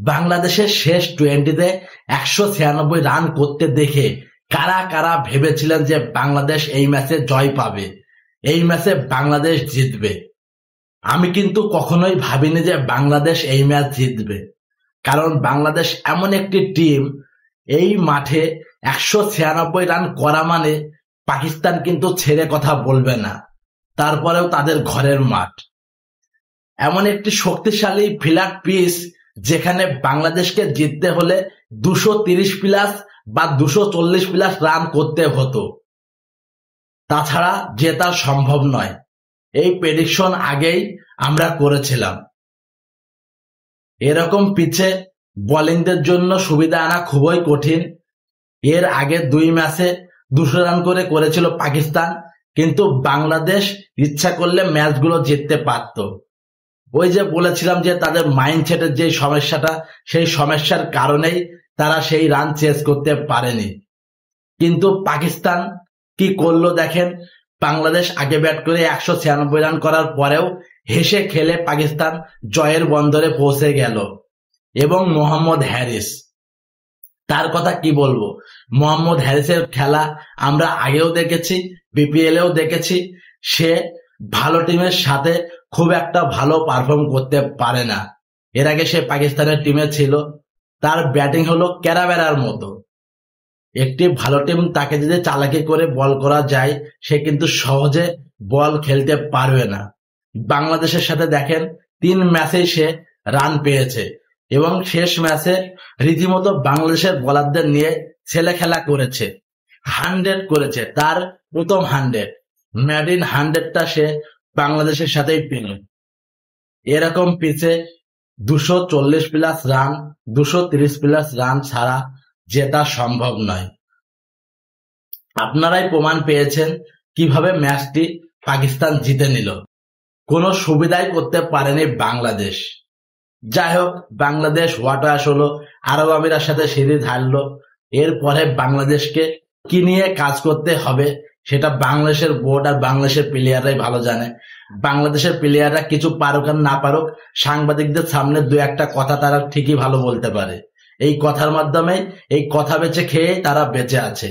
বাংলাদেশের শেষ টোয়েন্টিতে 196 রান করতে দেখে কারা কারা ভেবেছিলেন যে বাংলাদেশ এই ম্যাচে জয় পাবে, এই ম্যাচে বাংলাদেশ জিতবে? আমি কিন্তু কখনোই ভাবিনি যে বাংলাদেশ এই ম্যাচ জিতবে, কারণ বাংলাদেশ এমন একটি টিম, এই মাঠে 196 রান করা মানে পাকিস্তান কিন্তু ছেড়ে কথা বলবে না, তারপরেও তাদের ঘরের মাঠ। এমন একটি শক্তিশালী ফ্ল্যাট পিচ যেখানে বাংলাদেশকে জিততে হলে 230 প্লাস বা 240 প্লাস রান করতে হতো, তাছাড়া জেতা সম্ভব নয়। এই প্রেডিকশন আগেই আমরা করেছিলাম। এরকম পিচে বোলিংদের জন্য সুবিধা আনা খুবই কঠিন। এর আগে 2 ম্যাচে 200 রান করে করেছিল পাকিস্তান, কিন্তু বাংলাদেশ ইচ্ছা করলে ম্যাচগুলো জিততে পারত। ওই যে বলেছিলাম যে তাদের মাইন্ডসেটের যে সমস্যাটা, সেই সমস্যার কারণেই তারা সেই রান চেস করতে পারেনি। কিন্তু পাকিস্তান কি করলো দেখেন, বাংলাদেশ আগে ব্যাট করে 196 রান করার পরেও হেসে খেলে পাকিস্তান জয়ের বন্দরে পৌঁছে গেল। এবং মোহাম্মদ হ্যারিস, তার কথা কি বলবো, মোহাম্মদ হ্যারিসের খেলা আমরা আগেও দেখেছি, বিপিএলেও দেখেছি। সে ভালো টিমের সাথে খুব একটা ভালো পারফর্ম করতে পারে না। এর আগে সে পাকিস্তানের টিমে ছিল। তার ব্যাটিং হলো ক্যারাবেরার মতো। একটি ভালো টিম তাকে যদি চালাকি করে বল করা যায়, সে কিন্তু সহজে বল খেলতে পারবে না। বাংলাদেশের সাথে দেখেন 3 ম্যাচেই সে রান পেয়েছে এবং শেষ ম্যাচে রীতিমতো বাংলাদেশের বোলারদের নিয়ে ছেলে খেলা করেছে, 100 করেছে। তার প্রথম 100, ম্যাডিন 100টা সে বাংলাদেশের সাথেই পেল। এরকম পিচে 240 প্লাস রান, 230 প্লাস রান ছাড়া জেতা সম্ভব নয়। আপনারাই প্রমাণ পেয়েছেন কিভাবে ম্যাচটি পাকিস্তান জিতে নিল। কোনো সুবিধাই করতে পারেনি বাংলাদেশ। যাই হোক, বাংলাদেশ ওয়াটাস হলো, আরব আমিরার সাথে সিরিজ হারলো। এরপরে বাংলাদেশকে কি নিয়ে কাজ করতে হবে সেটা বাংলাদেশের বোর্ড আর বাংলাদেশের প্লেয়াররাই ভালো জানে। বাংলাদেশের প্লেয়াররা কিছু পারুক আর না পারুক, সাংবাদিকদের সামনে 2-1টা কথা তারা ঠিকই ভালো বলতে পারে। এই কথার মাধ্যমে, এই কথা বেঁচে খেয়ে তারা বেঁচে আছে।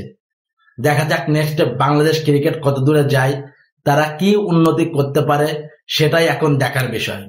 দেখা যাক নেক্সটে বাংলাদেশ ক্রিকেট কত দূরে যায়, তারা কি উন্নতি করতে পারে, সেটাই এখন দেখার বিষয়।